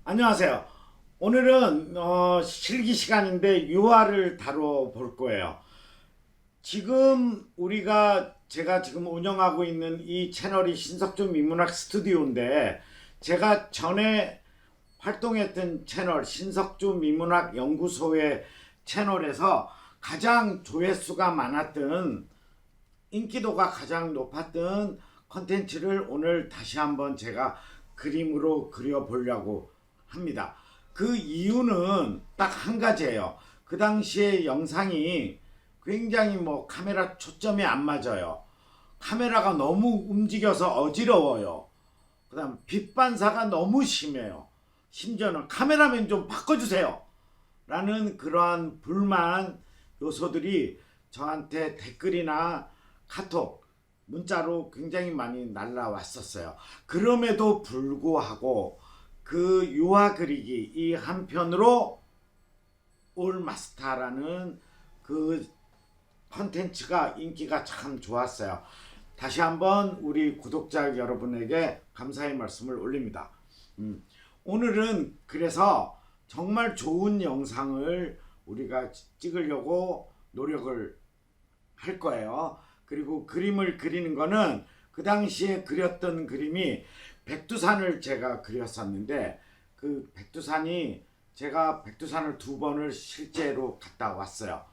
안녕하세요. 오늘은 실기 시간인데 유화를 다뤄볼 거예요. 지금 제가 지금 운영하고 있는 이 채널이 신석준 민문학 스튜디오인데, 제가 전에 활동했던 채널 신석준 민문학 연구소의 채널에서 가장 조회수가 많았던, 인기도가 가장 높았던 컨텐츠를 오늘 다시 한번 제가 그림으로 그려보려고 합니다. 그 이유는 딱 한 가지예요. 그 당시에 영상이 굉장히 카메라 초점이 안 맞아요. 카메라가 너무 움직여서 어지러워요. 그 다음 빛 반사가 너무 심해요. 심지어는 카메라맨 좀 바꿔주세요 라는 그러한 불만 요소들이 저한테 댓글이나 카톡, 문자로 굉장히 많이 날라왔었어요. 그럼에도 불구하고 그 유화 그리기 이 한편으로 올마스터라는 그 컨텐츠가 인기가 참 좋았어요. 다시 한번 우리 구독자 여러분에게 감사의 말씀을 올립니다. 오늘은 그래서 정말 좋은 영상을 우리가 찍으려고 노력을 할 거예요. 그리고 그림을 그리는 거는 그 당시에 그렸던 그림이 백두산을 제가 그렸었는데, 그 백두산이 제가 백두산을 2번을 실제로 갔다 왔어요.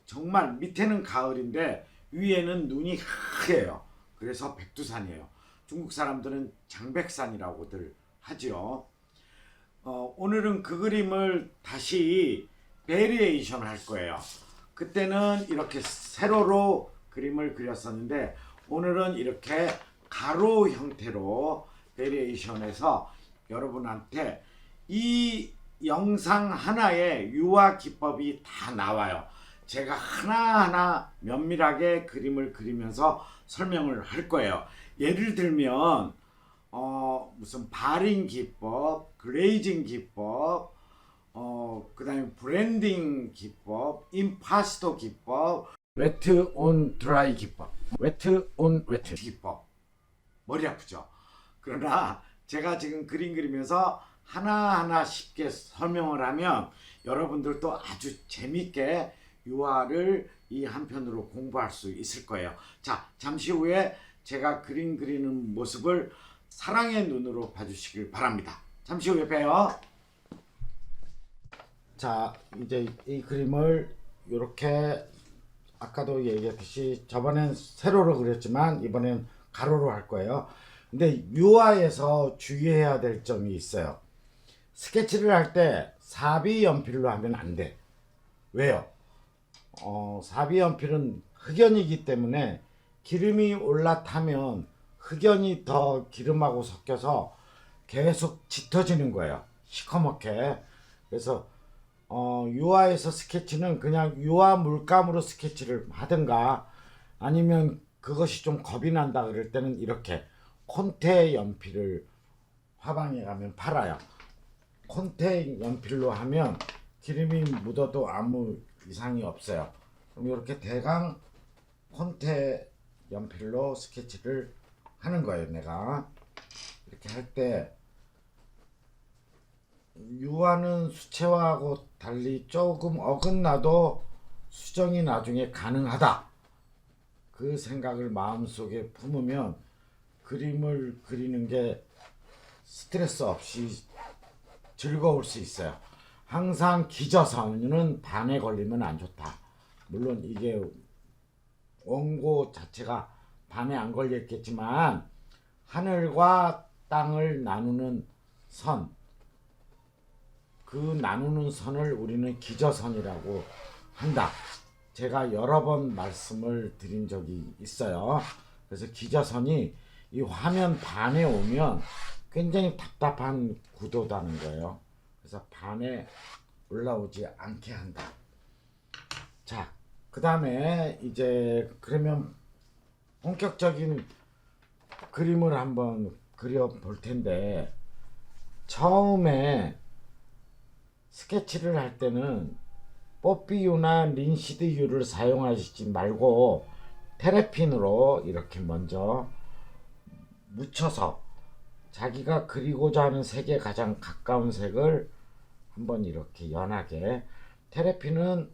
정말 밑에는 가을인데 위에는 눈이 하얘요. 그래서 백두산이에요. 중국 사람들은 장백산이라고들 하죠. 오늘은 그 그림을 다시 베리에이션 할 거예요. 그때는 이렇게 세로로 그림을 그렸었는데, 오늘은 이렇게 가로 형태로 베리에이션해서 여러분한테 이 영상 하나에 유화 기법이 다 나와요. 제가 하나하나 면밀하게 그림을 그리면서 설명을 할 거예요. 예를 들면 무슨 바링 기법, 그레이징 기법, 그 다음에 브랜딩 기법, 임파스토 기법, 웨트 온 드라이 기법, 웨트 온 웨트 기법. 머리 아프죠? 그러나 제가 지금 그림 그리면서 하나하나 쉽게 설명을 하면 여러분들도 아주 재밌게 유화를 이 한편으로 공부할 수 있을 거예요. 자, 잠시 후에 제가 그림 그리는 모습을 사랑의 눈으로 봐주시길 바랍니다. 잠시 후에 봬요. 자, 이제 이 그림을 이렇게 아까도 얘기했듯이 저번엔 세로로 그렸지만 이번엔 가로로 할 거예요. 근데 유화에서 주의해야 될 점이 있어요. 스케치를 할 때 사비 연필로 하면 안 돼. 왜요? 사비 연필은 흑연이기 때문에 기름이 올라타면 흑연이 더 기름하고 섞여서 계속 짙어지는 거예요. 시커멓게. 그래서 유화에서 스케치는 그냥 유화 물감으로 스케치를 하든가, 아니면 그것이 좀 겁이 난다 그럴 때는 이렇게 콘테 연필을 화방에 가면 팔아요. 콘테 연필로 하면 기름이 묻어도 아무 이상이 없어요. 그럼 이렇게 대강 콘테 연필로 스케치를 하는 거예요. 내가 이렇게 할 때 유화는 수채화하고 달리 조금 어긋나도 수정이 나중에 가능하다, 그 생각을 마음속에 품으면 그림을 그리는 게 스트레스 없이 즐거울 수 있어요. 항상 기저선은 반에 걸리면 안 좋다. 물론 이게 원고 자체가 반에 안 걸렸겠지만 하늘과 땅을 나누는 선, 그 나누는 선을 우리는 기저선이라고 한다. 제가 여러 번 말씀을 드린 적이 있어요. 그래서 기저선이 이 화면 반에 오면 굉장히 답답한 구도다는 거예요. 그래서 반에 올라오지 않게 한다. 자, 그 다음에 이제 그러면 본격적인 그림을 한번 그려 볼 텐데, 처음에 스케치를 할 때는 뽀삐유나 린시드유를 사용하지 말고 테레핀으로 이렇게 먼저 묻혀서 자기가 그리고자 하는 색에 가장 가까운 색을 한번 이렇게 연하게. 테레핀은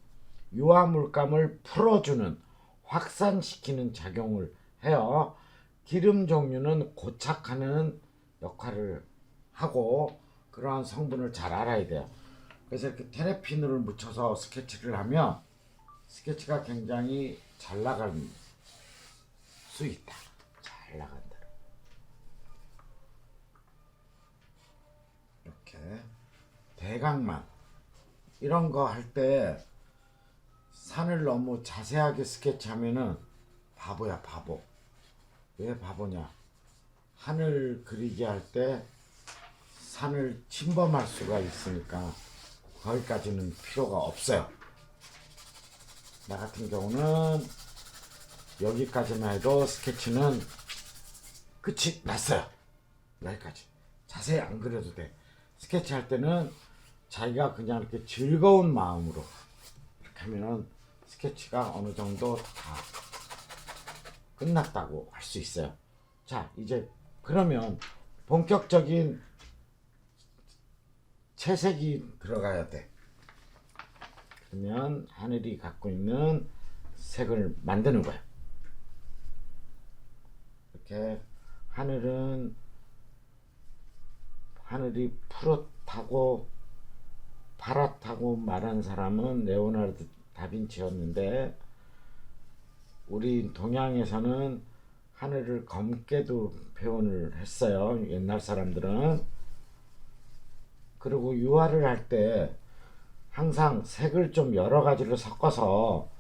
유화 물감을 풀어주는, 확산시키는 작용을 해요. 기름 종류는 고착하는 역할을 하고 그러한 성분을 잘 알아야 돼요. 그래서 이렇게 테레핀을 묻혀서 스케치를 하면 스케치가 굉장히 잘 나갈 수 있다. 잘 나간다. 이렇게 대각만 이런 거 할 때 산을 너무 자세하게 스케치하면은 바보야, 바보. 왜 바보냐? 하늘 그리기 할 때 산을 침범할 수가 있으니까 거기까지는 필요가 없어요. 나 같은 경우는 여기까지만 해도 스케치는 끝이 났어요. 여기까지. 자세히 안 그려도 돼. 스케치 할 때는 자기가 그냥 이렇게 즐거운 마음으로 이렇게 하면은 스케치가 어느 정도 다 끝났다고 할 수 있어요. 자, 이제 그러면 본격적인 채색이 들어가야 돼. 그러면 하늘이 갖고 있는 색을 만드는 거야. 이렇게 하늘이 푸릇하고 파랗다고 말한 사람은 레오나르도 다빈치였는데, 우리 동양에서는 하늘을 검게도 표현을 했어요. 옛날 사람들은. 그리고 유화를 할 때 항상 색을 좀 여러 가지를 섞어서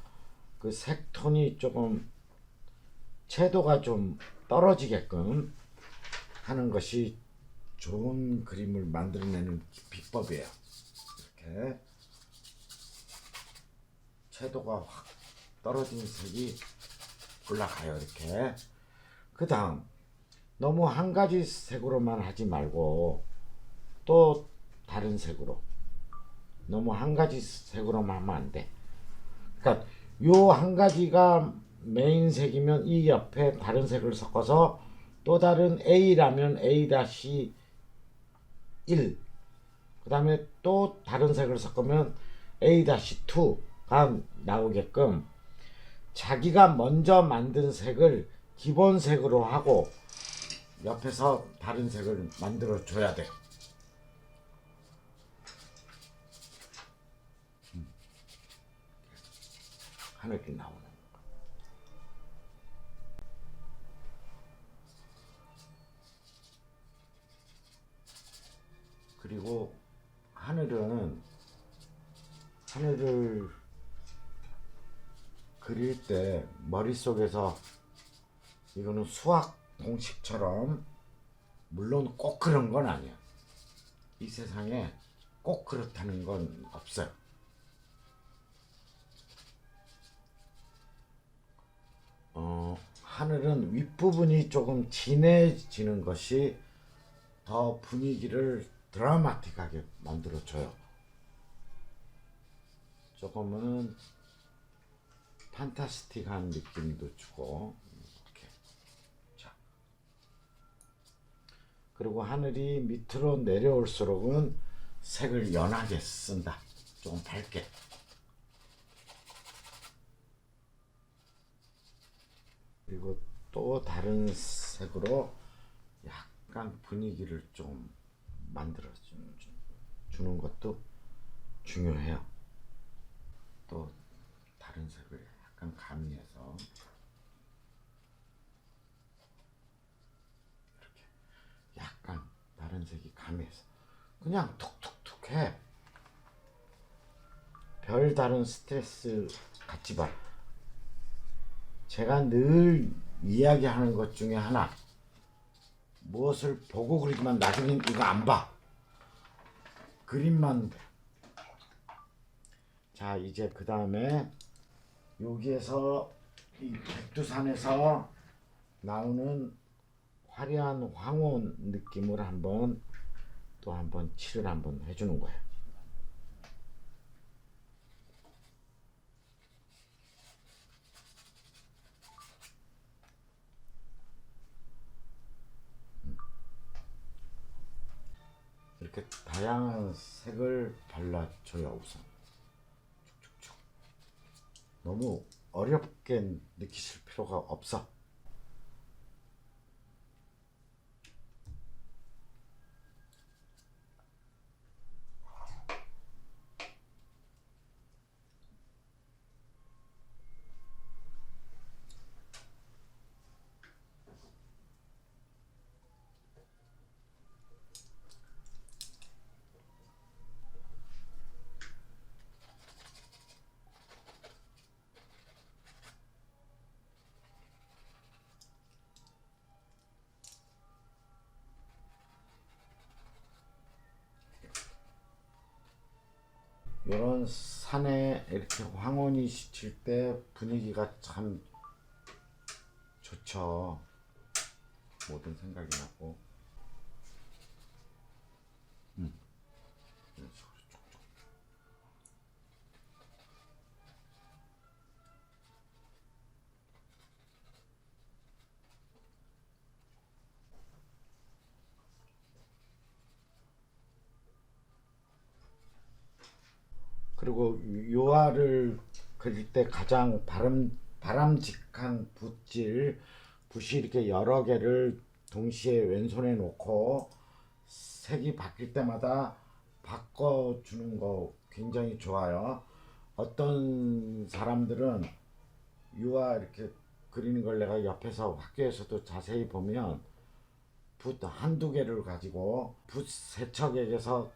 그 색톤이 조금 채도가 좀 떨어지게끔 하는 것이 좋은 그림을 만들어내는 비법이에요. 이렇게 채도가 확 떨어진 색이 올라가요. 이렇게. 그 다음 너무 한 가지 색으로만 하지 말고 또 다른 색으로, 너무 한 가지 색으로만 하면 안 돼. 그러니까 요 한 가지가 메인 색이면 이 옆에 다른 색을 섞어서 또 다른 A라면 A-1, 그 다음에 또 다른 색을 섞으면 A-2가 나오게끔 자기가 먼저 만든 색을 기본색으로 하고 옆에서 다른 색을 만들어 줘야 돼. 하늘이 나오는 거. 그리고 하늘을 그릴 때 머릿속에서 이거는 수학 공식처럼, 물론 꼭 그런 건 아니야. 이 세상에 꼭 그렇다는 건 없어요. 하늘은 윗부분이 조금 진해지는 것이 더 분위기를 드라마틱하게 만들어줘요. 조금은 판타스틱한 느낌도 주고. 이렇게. 자. 그리고 하늘이 밑으로 내려올수록은 색을 연하게 쓴다. 조금 밝게. 그리고 또 다른 색으로 약간 분위기를 좀 만들어 주는 것도 중요해요. 또 다른 색을 약간 가미해서 이렇게 약간 다른 색이 가미해서 그냥 툭툭툭 해. 별 다른 스트레스 갖지 마. 제가 늘 이야기하는 것 중에 하나, 무엇을 보고 그리지만 나중엔 이거 안 봐. 그림만 돼. 자, 이제 그 다음에 여기에서 이 백두산에서 나오는 화려한 황혼 느낌을 한번 칠을 한번 해주는 거예요. 이렇게 다양한 색을 발라줘요. 우선 쭉쭉쭉. 너무 어렵게 느끼실 필요가 없어. 이런 산에 이렇게 황혼이 스칠 때 분위기가 참 좋죠. 모든 생각이 나고. 이런 식으로 쭉쭉. 그리고 유화를 그릴 때 가장 바람직한 붓이 이렇게 여러 개를 동시에 왼손에 놓고 색이 바뀔 때마다 바꿔주는 거 굉장히 좋아요. 어떤 사람들은 유화 이렇게 그리는 걸 내가 옆에서 학교에서도 자세히 보면 붓 한두 개를 가지고 붓 세척액에서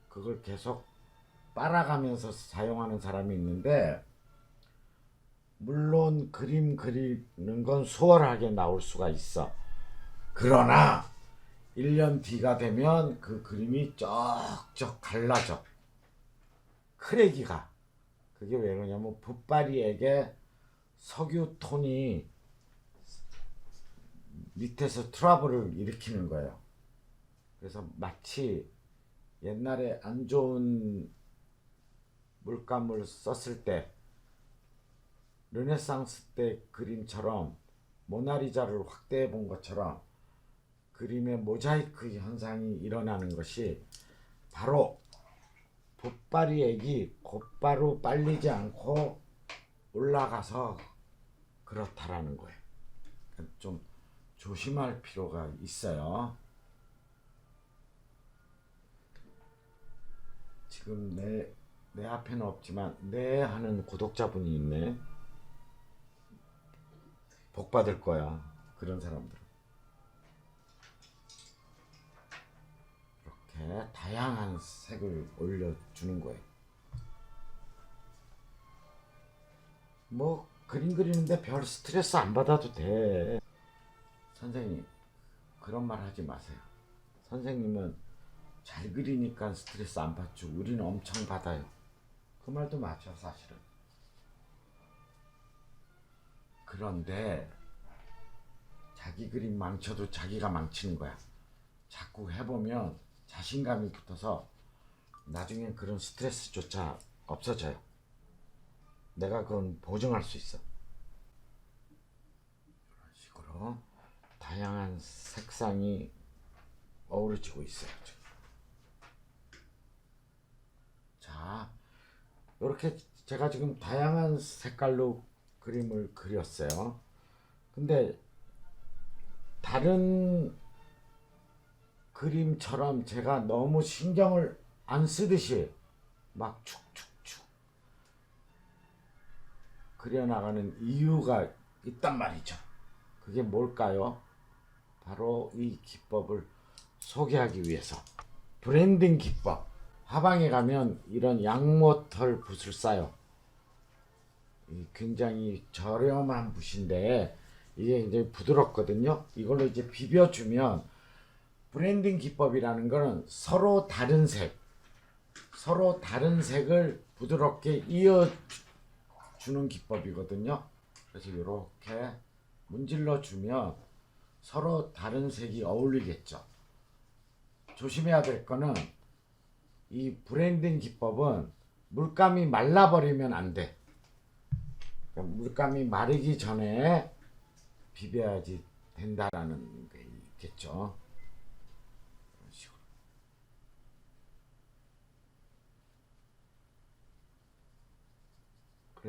그걸 계속 빨아가면서 사용하는 사람이 있는데, 물론 그림 그리는 건 수월하게 나올 수가 있어. 그러나 1년 뒤가 되면 그 그림이 쩍쩍 갈라져. 크레기가. 그게 왜 그러냐면 붓바리액에 석유톤이 밑에서 트러블을 일으키는 거예요. 그래서 마치 옛날에 안 좋은 물감을 썼을 때 르네상스 때 그림처럼 모나리자를 확대해 본 것처럼 그림의 모자이크 현상이 일어나는 것이 바로 붓바리액이 곧바로 빨리지 않고 올라가서 그렇다라는 거예요. 좀 조심할 필요가 있어요. 지금 내 앞에는 없지만 네 하는 구독자분이 있네. 복 받을 거야. 그런 사람들은 이렇게 다양한 색을 올려주는 거예요. 뭐 그림 그리는데 별 스트레스 안 받아도 돼. 선생님, 그런 말 하지 마세요. 선생님은 잘 그리니까 스트레스 안 받죠. 우리는 엄청 받아요. 그 말도 맞죠, 사실은. 그런데 자기 그림 망쳐도 자기가 망치는 거야. 자꾸 해보면 자신감이 붙어서 나중엔 그런 스트레스조차 없어져요. 내가 그건 보증할 수 있어. 이런 식으로 다양한 색상이 어우러지고 있어요. 자, 이렇게 제가 지금 다양한 색깔로 그림을 그렸어요. 근데 다른 그림처럼 제가 너무 신경을 안 쓰듯이 막 축축축 그려나가는 이유가 있단 말이죠. 그게 뭘까요? 바로 이 기법을 소개하기 위해서. 브랜딩 기법. 화방에 가면 이런 양모털 붓을 싸요. 굉장히 저렴한 붓인데 이게 이제 부드럽거든요. 이걸로 이제 비벼주면, 브랜딩 기법이라는 거는 서로 다른 색을 부드럽게 이어주는 기법이거든요. 그래서 이렇게 문질러 주면 서로 다른 색이 어울리겠죠. 조심해야 될 거는 이 브랜딩 기법은 물감이 말라버리면 안 돼. 그러니까 물감이 마르기 전에 비벼야지 된다라는 게 있겠죠. 이런 식으로.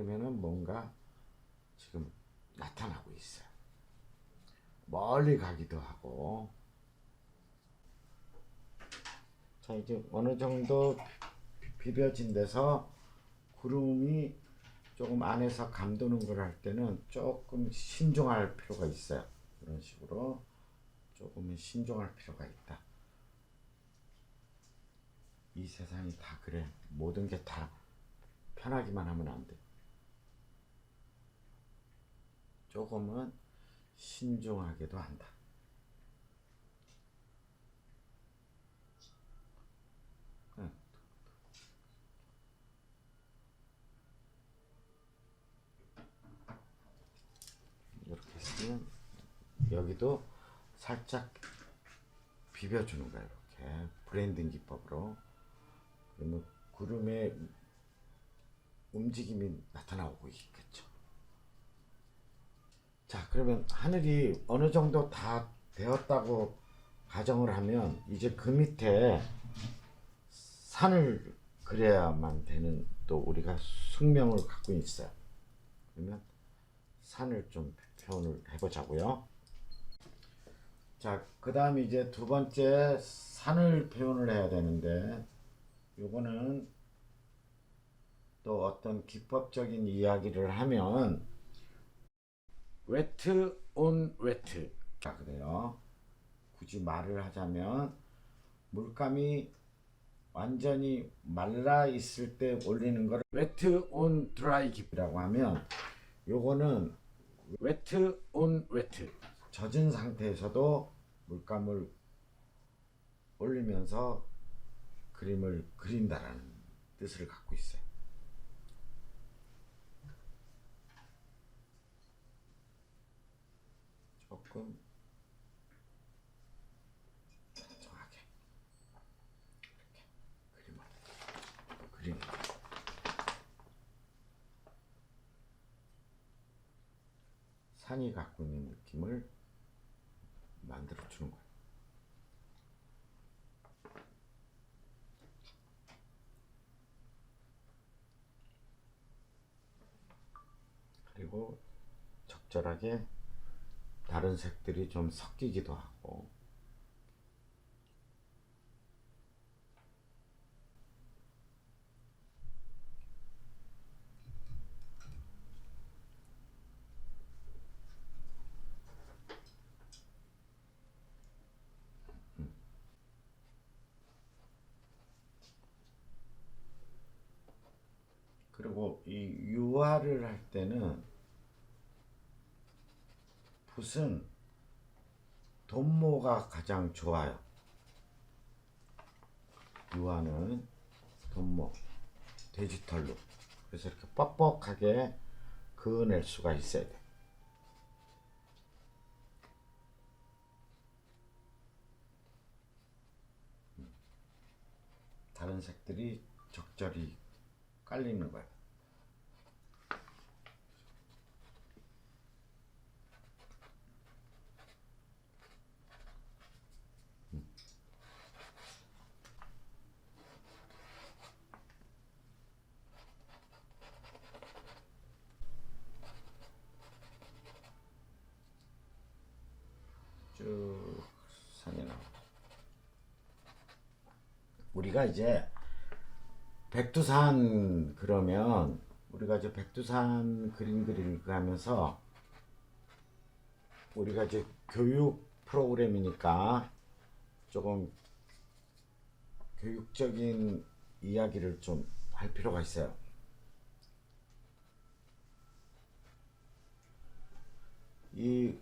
그러면은 뭔가 지금 나타나고 있어요. 멀리 가기도 하고. 자, 이제 어느 정도 비벼진 데서 구름이 조금 안에서 감도는 걸 할 때는 조금 신중할 필요가 있어요. 이런 식으로 조금 신중할 필요가 있다. 이 세상이 다 그래. 모든 게 다 편하기만 하면 안 돼. 조금은 신중하게도 한다. 이렇게 했으면 여기도 살짝 비벼주는 거예요. 이렇게 브랜딩 기법으로. 그러면 구름의 움직임이 나타나고 있겠죠. 자, 그러면 하늘이 어느 정도 다 되었다고 가정을 하면 이제 그 밑에 산을 그려야만 되는, 또 우리가 숙명을 갖고 있어요. 그러면 산을 좀 표현을 해보자고요. 자, 그 다음 이제 두 번째 산을 표현을 해야 되는데, 요거는 또 어떤 기법적인 이야기를 하면 웨트 온 웨트. 자, 그래요. 굳이 말을 하자면 물감이 완전히 말라 있을 때 올리는 걸 웨트 온 드라이 기법이라고 하면, 요거는 웨트 온 웨트, 젖은 상태에서도 물감을 올리면서 그림을 그린다라는 뜻을 갖고 있어요. 조금 정하게 이렇게 그림을 그리는 거예요. 산이 갖고 있는 느낌을 만들어 주는 거예요. 그리고 적절하게 다른 색들이 좀 섞이기도 하고. 그리고 이 유화를 할 때는 붓은 돈모가 가장 좋아요. 유화는 돈모, 디지털로. 그래서 이렇게 뻑뻑하게 그어낼 수가 있어야 돼. 다른 색들이 적절히 깔리는 거예요. 쭉 산이 나오고. 우리가 이제 백두산 그러면 우리가 이제 백두산 그림 그리기 하면서 우리가 이제 교육 프로그램이니까 조금 교육적인 이야기를 좀 할 필요가 있어요. 이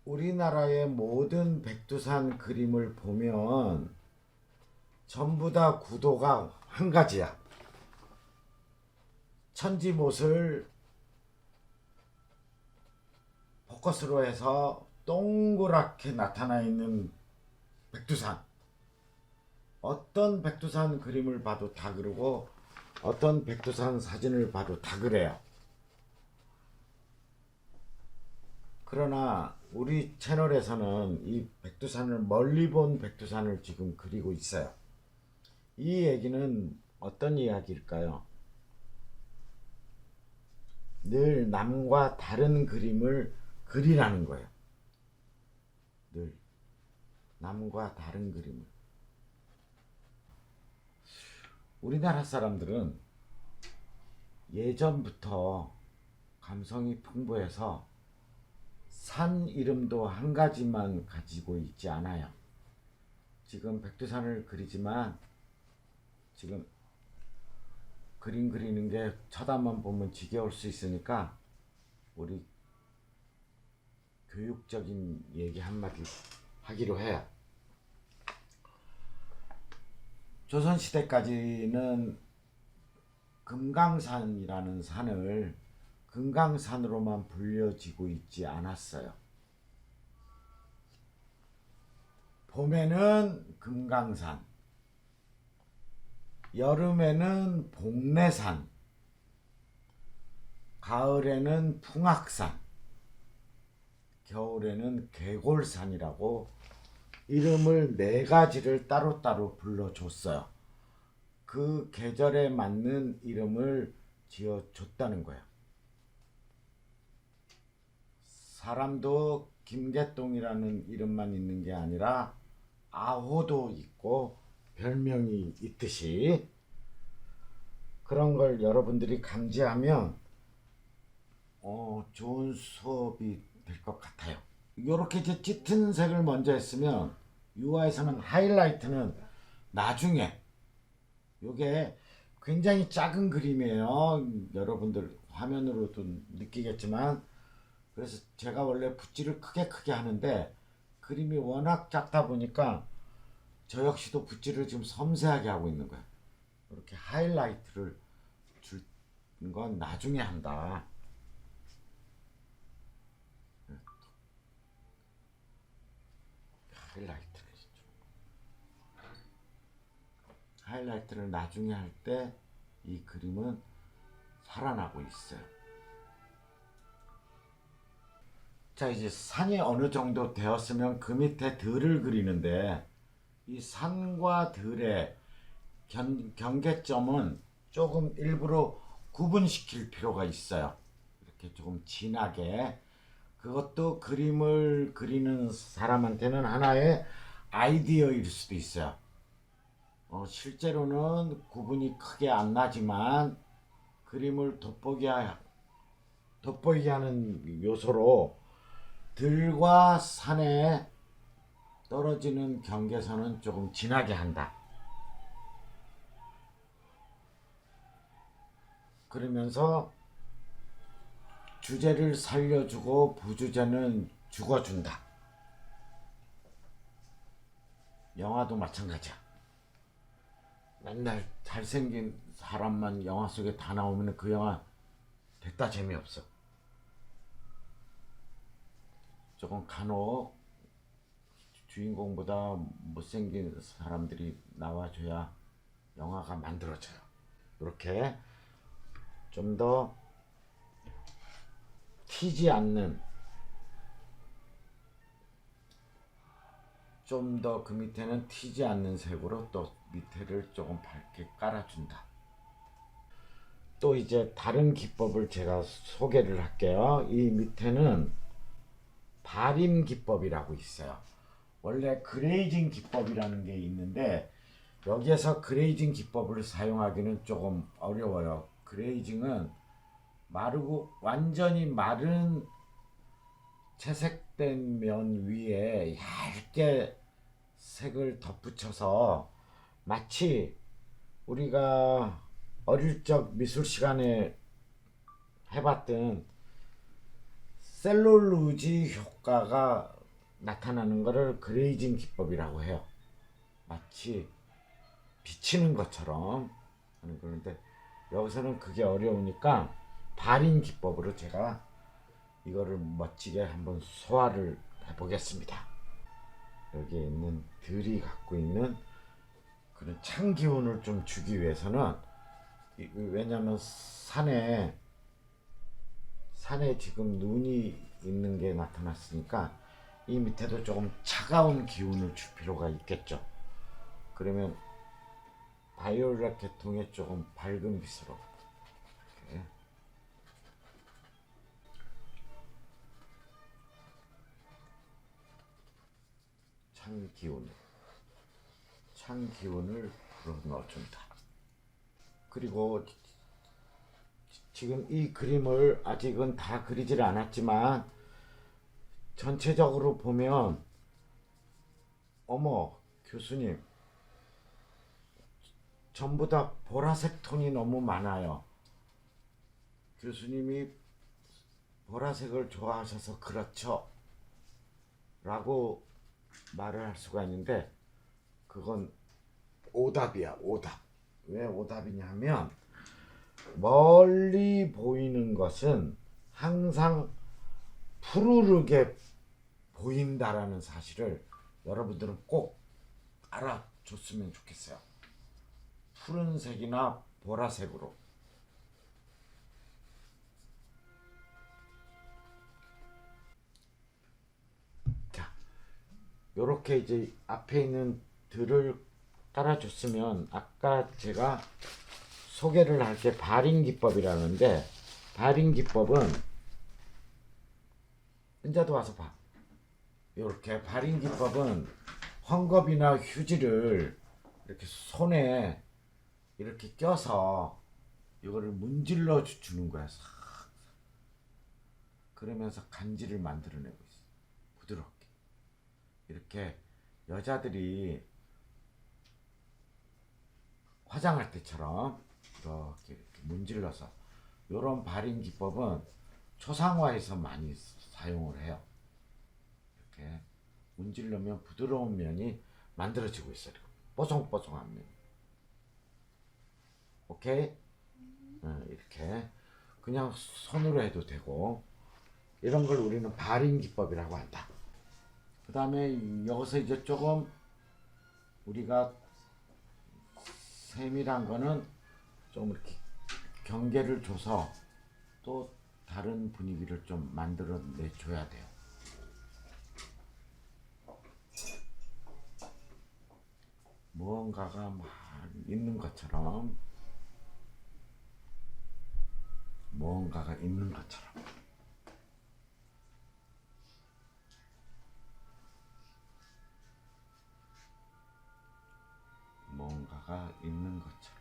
우리나라의 모든 백두산 그림을 보면 전부 다 구도가 한 가지야. 천지못을 포커스로 해서 동그랗게 나타나 있는 백두산. 어떤 백두산 그림을 봐도 다 그러고 어떤 백두산 사진을 봐도 다 그래요. 그러나 우리 채널에서는 이 백두산을 멀리 본 백두산을 지금 그리고 있어요. 이 얘기는 어떤 이야기일까요? 늘 남과 다른 그림을 그리라는 거예요. 늘 남과 다른 그림을. 우리나라 사람들은 예전부터 감성이 풍부해서 산 이름도 한 가지만 가지고 있지 않아요. 지금 백두산을 그리지만 지금 그림 그리는 게 쳐다만 보면 지겨울 수 있으니까 우리 교육적인 얘기 한마디 하기로 해요. 조선시대까지는 금강산이라는 산을 금강산으로만 불려지고 있지 않았어요. 봄에는 금강산, 여름에는 복례산, 가을에는 풍악산, 겨울에는 계골산이라고 이름을 4가지를 따로따로 불러줬어요. 그 계절에 맞는 이름을 지어줬다는 거예요. 사람도 김개똥이라는 이름만 있는 게 아니라 아호도 있고 별명이 있듯이 그런 걸 여러분들이 감지하면 좋은 수업이 될 것 같아요. 이렇게 이제 짙은 색을 먼저 했으면 유화에서는 하이라이트는 나중에, 요게 굉장히 작은 그림이에요. 여러분들 화면으로도 느끼겠지만, 그래서 제가 원래 붓질을 크게 하는데 그림이 워낙 작다 보니까 저 역시도 붓질을 지금 섬세하게 하고 있는 거예요. 이렇게 하이라이트를 줄 건 나중에 한다. 하이라이트를 나중에 할 때 이 그림은 살아나고 있어요. 자, 이제 산이 어느 정도 되었으면 그 밑에 들을 그리는데, 이 산과 들의 경계점은 조금 일부러 구분시킬 필요가 있어요. 이렇게 조금 진하게. 그것도 그림을 그리는 사람한테는 하나의 아이디어일 수도 있어요. 실제로는 구분이 크게 안 나지만 그림을 돋보이게 하는 요소로 들과 산에 떨어지는 경계선은 조금 진하게 한다. 그러면서 주제를 살려주고 부주제는 죽어준다. 영화도 마찬가지야. 맨날 잘생긴 사람만 영화 속에 다 나오면 그 영화 됐다 재미없어. 조금 간혹 주인공보다 못생긴 사람들이 나와줘야 영화가 만들어져요. 이렇게 좀 더 튀지 않는, 좀 더 그 밑에는 튀지 않는 색으로 또 밑에를 조금 밝게 깔아준다. 또 이제 다른 기법을 제가 소개를 할게요. 이 밑에는 발임 기법이라고 있어요. 원래 그레이징 기법이라는 게 있는데 여기에서 그레이징 기법을 사용하기는 조금 어려워요. 그레이징은 마르고 완전히 마른 채색된 면 위에 얇게 색을 덧붙여서 마치 우리가 어릴 적 미술 시간에 해봤던 셀룰루지 효과가 나타나는 것을 그레이징 기법이라고 해요. 마치 비치는 것처럼 하는 건데 여기서는 그게 어려우니까 발인 기법으로 제가 이거를 멋지게 한번 소화를 해보겠습니다. 여기에 있는 들이 갖고 있는 그런 찬 기운을 좀 주기 위해서는, 왜냐하면 산에 지금 눈이 있는 게 나타났으니까 이 밑에도 조금 차가운 기운을 줄 필요가 있겠죠. 그러면 바이올렛 계통의 조금 밝은 빛으로 이렇게 찬 기운을 불어넣어준다. 그리고 지금 이 그림을 아직은 다 그리질 않았지만 전체적으로 보면 어머 교수님 전부 다 보라색 톤이 너무 많아요. 교수님이 보라색을 좋아하셔서 그렇죠 라고 말을 할 수가 있는데 그건 오답이야. 오답. 왜 오답이냐면 멀리 보이는 것은 항상 푸르르게 보인다라는 사실을 여러분들은 꼭 알아줬으면 좋겠어요. 푸른색이나 보라색으로. 자, 요렇게 이제 앞에 있는 들을 따라줬으면 아까 제가 소개를 할 게 발인 기법이라는데 발인 기법은 은자도 와서 봐. 이렇게 발인 기법은 헝겊이나 휴지를 이렇게 손에 이렇게 껴서 이거를 문질러 주는 거야. 싹. 그러면서 간지를 만들어내고 있어. 부드럽게. 이렇게 여자들이 화장할 때처럼 이렇게 문질러서 이런 발인 기법은 초상화에서 많이 사용을 해요. 이렇게 문질러면 부드러운 면이 만들어지고 있어요. 뽀송뽀송한 면. 오케이? 이렇게 그냥 손으로 해도 되고 이런 걸 우리는 발인 기법이라고 한다. 그 다음에 여기서 이제 조금 우리가 세밀한 거는 좀 이렇게 경계를 줘서 또 다른 분위기를 좀 만들어 내줘야 돼요. 무언가가 막 있는 것처럼 무언가가 있는 것처럼 뭔가가 있는 것처럼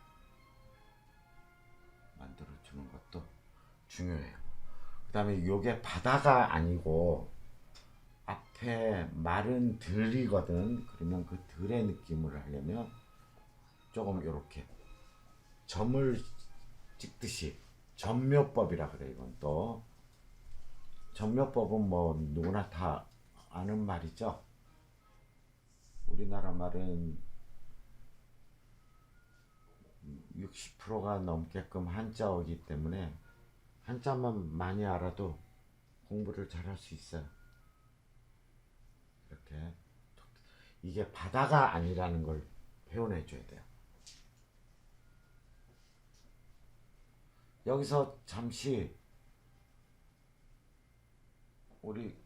만들어주는 것도 중요해요. 그 다음에 요게 바다가 아니고 앞에 마른 들이거든. 그러면 그 들의 느낌을 하려면 조금 이렇게 점을 찍듯이 점묘법이라 그래. 이건 또 점묘법은 뭐 누구나 다 아는 말이죠. 우리나라 말은 60%가 넘게끔 한자어이기 때문에 한자만 많이 알아도 공부를 잘할 수 있어요. 이렇게 이게 바다가 아니라는 걸 표현해 줘야 돼요. 여기서 잠시 우리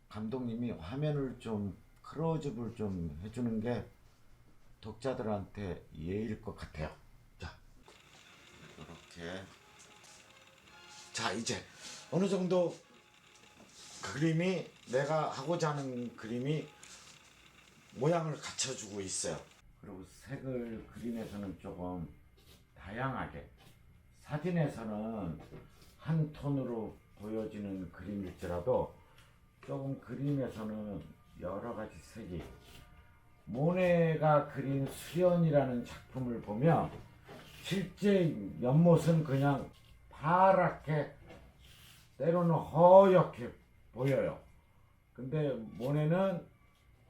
감독님이 화면을 좀 클로즈업을 좀 해주는 게 독자들한테 예의일 것 같아요. 자, 이렇게. 자, 이제 어느 정도 그림이 내가 하고자 하는 그림이 모양을 갖춰주고 있어요. 그리고 색을 그림에서는 조금 다양하게, 사진에서는 한 톤으로 보여지는 그림일지라도 조금 그림에서는 여러 가지 색이, 모네가 그린 수연이라는 작품을 보면 실제 연못은 그냥 파랗게 때로는 허옇게 보여요. 근데 모네는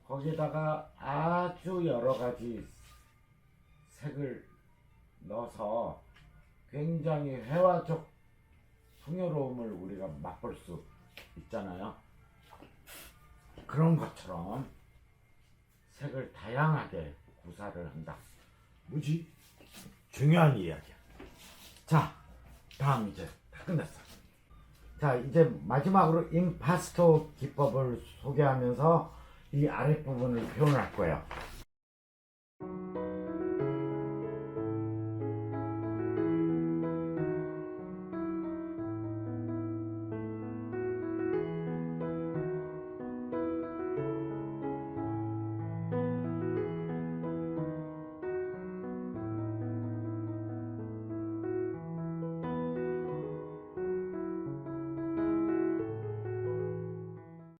거기다가 아주 여러 가지 색을 넣어서 굉장히 회화적 풍요로움을 우리가 맛볼 수 있잖아요. 그런 것처럼 색을 다양하게 구사를 한다. 뭐지? 중요한 이야기야. 자, 다음 이제 다 끝났어. 자, 이제 마지막으로 임파스토 기법을 소개하면서 이 아랫부분을 표현할 거예요.